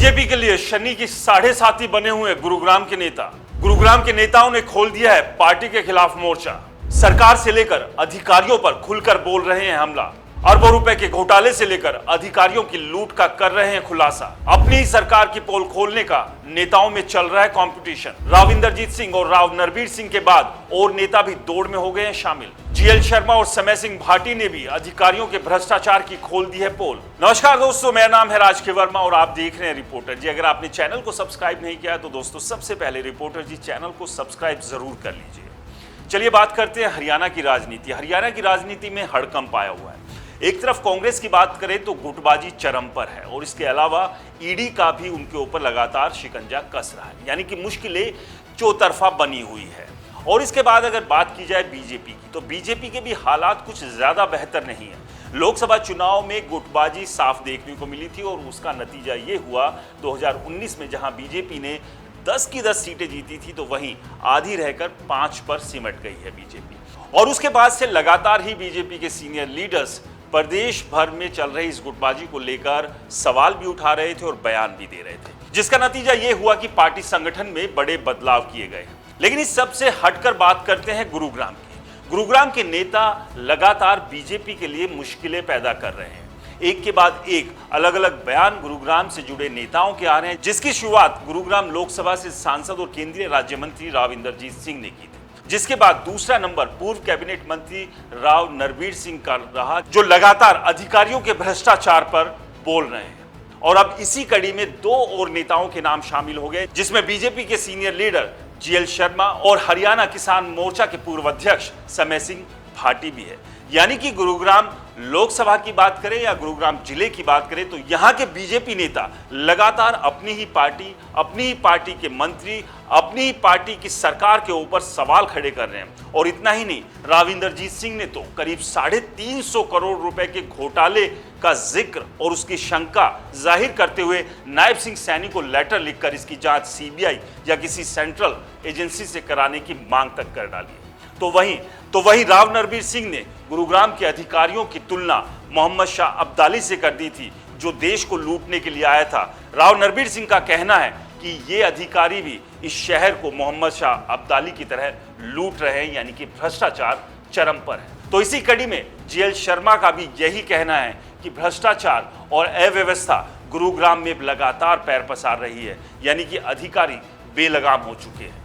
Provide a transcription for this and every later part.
BJP के लिए शनि की 7.5 बने हुए गुरुग्राम के नेता। गुरुग्राम के नेताओं ने खोल दिया है पार्टी के खिलाफ मोर्चा। सरकार से लेकर अधिकारियों पर खुलकर बोल रहे हैं हमला। अरबों रुपए के घोटाले से लेकर अधिकारियों की लूट का कर रहे हैं खुलासा। अपनी ही सरकार की पोल खोलने का नेताओं में चल रहा है कंपटीशन। राव इंद्रजीत सिंह और राव नरबीर सिंह के बाद और नेता भी दौड़ में हो गए हैं शामिल। जीएल शर्मा और समय सिंह भाटी ने भी अधिकारियों के भ्रष्टाचार की खोल दी है पोल। नमस्कार दोस्तों, मेरा नाम है राजकीय वर्मा और आप देख रहे हैं रिपोर्टर जी। अगर आपने चैनल को सब्सक्राइब नहीं किया तो दोस्तों सबसे पहले रिपोर्टर जी चैनल को सब्सक्राइब जरूर कर लीजिए। चलिए बात करते हैं हरियाणा की राजनीति। हरियाणा की राजनीति में हड़कंप आया हुआ है। एक तरफ कांग्रेस की बात करें तो गुटबाजी चरम पर है और इसके अलावा ईडी का भी उनके ऊपर लगातार शिकंजा कस रहा है, यानी कि मुश्किलें चौतरफा बनी हुई है। और इसके बाद अगर बात की जाए बीजेपी की तो बीजेपी के भी हालात कुछ ज्यादा बेहतर नहीं है। लोकसभा चुनाव में गुटबाजी साफ देखने को मिली थी और उसका नतीजा ये हुआ 2019 में, जहां बीजेपी ने 10 की 10 सीटें जीती थी तो वहीं आधी रहकर 5 पर सिमट गई है बीजेपी। और उसके बाद से लगातार ही बीजेपी के सीनियर लीडर्स प्रदेश भर में चल रही इस गुटबाजी को लेकर सवाल भी उठा रहे थे और बयान भी दे रहे थे, जिसका नतीजा ये हुआ कि पार्टी संगठन में बड़े बदलाव किए गए। लेकिन इस सबसे हटकर बात करते हैं गुरुग्राम की। गुरुग्राम के नेता लगातार बीजेपी के लिए मुश्किलें पैदा कर रहे हैं। एक के बाद एक अलग अलग बयान गुरुग्राम से जुड़े नेताओं के आ रहे हैं, जिसकी शुरुआत गुरुग्राम लोकसभा से सांसद और केंद्रीय राज्य मंत्री राव इंद्रजीत सिंह ने की थी, जिसके बाद दूसरा नंबर पूर्व कैबिनेट मंत्री राव नरबीर सिंह का रहा, जो लगातार अधिकारियों के भ्रष्टाचार पर बोल रहे हैं। और अब इसी कड़ी में 2 और नेताओं के नाम शामिल हो गए, जिसमें बीजेपी के सीनियर लीडर जीएल शर्मा और हरियाणा किसान मोर्चा के पूर्व अध्यक्ष समय सिंह भाटी भी है। यानी कि गुरुग्राम लोकसभा की बात करें या गुरुग्राम जिले की बात करें तो यहाँ के बीजेपी नेता लगातार अपनी ही पार्टी के मंत्री, अपनी ही पार्टी की सरकार के ऊपर सवाल खड़े कर रहे हैं। और इतना ही नहीं, राव इंद्रजीत सिंह ने तो करीब 350 करोड़ रुपए के घोटाले का जिक्र और उसकी शंका जाहिर करते हुए नायब सिंह सैनी को लेटर लिखकर इसकी जांच सीबीआई या किसी सेंट्रल एजेंसी से कराने की मांग तक कर डाली। तो वहीं राव नरबीर सिंह ने गुरुग्राम के अधिकारियों की तुलना मोहम्मद शाह अब्दाली से कर दी थी, जो देश को लूटने के लिए आया था। राव नरबीर सिंह का कहना है कि ये अधिकारी भी इस शहर को मोहम्मद शाह अब्दाली की तरह लूट रहे हैं, यानी कि भ्रष्टाचार चरम पर है। तो इसी कड़ी में जीएल शर्मा का भी यही कहना है कि भ्रष्टाचार और अव्यवस्था गुरुग्राम में लगातार पैर पसार रही है, यानी कि अधिकारी बेलगाम हो चुके हैं।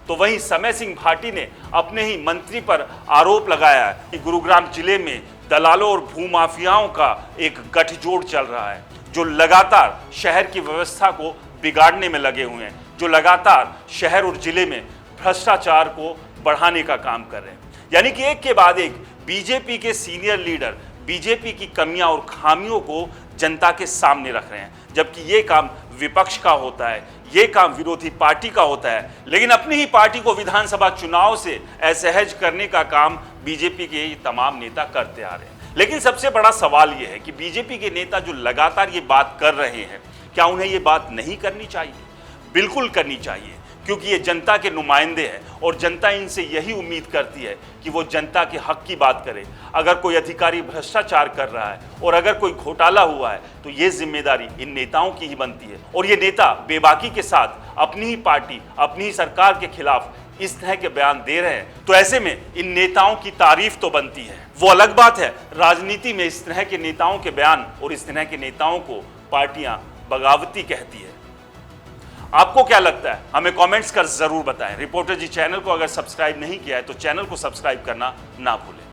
तो वहीं समय सिंह भाटी ने अपने ही मंत्री पर आरोप लगाया है कि गुरुग्राम जिले में दलालों और भूमाफियाओं का एक गठजोड़ चल रहा है, जो लगातार शहर की व्यवस्था को बिगाड़ने में लगे हुए हैं, जो लगातार शहर और जिले में भ्रष्टाचार को बढ़ाने का काम कर रहे हैं। यानी कि एक के बाद एक बीजेपी के सीनियर लीडर बीजेपी की कमियां और खामियों को जनता के सामने रख रहे हैं, जबकि ये काम विपक्ष का होता है, ये काम विरोधी पार्टी का होता है। लेकिन अपनी ही पार्टी को विधानसभा चुनाव से असहज करने का काम बीजेपी के तमाम नेता करते आ रहे हैं। लेकिन सबसे बड़ा सवाल ये है कि बीजेपी के नेता जो लगातार ये बात कर रहे हैं, क्या उन्हें ये बात नहीं करनी चाहिए? बिल्कुल करनी चाहिए, क्योंकि ये जनता के नुमाइंदे हैं और जनता इनसे यही उम्मीद करती है कि वो जनता के हक की बात करे। अगर कोई अधिकारी भ्रष्टाचार कर रहा है और अगर कोई घोटाला हुआ है तो ये जिम्मेदारी इन नेताओं की ही बनती है। और ये नेता बेबाकी के साथ अपनी ही पार्टी, अपनी ही सरकार के खिलाफ इस तरह के बयान दे रहे हैं, तो ऐसे में इन नेताओं की तारीफ तो बनती है। वो अलग बात है, राजनीति में इस तरह के नेताओं के बयान और इस तरह के नेताओं को पार्टियां बगावती कहती है। आपको क्या लगता है? हमें कमेंट्स कर जरूर बताएं। रिपोर्टर जी चैनल को अगर सब्सक्राइब नहीं किया है तो चैनल को सब्सक्राइब करना ना भूलें।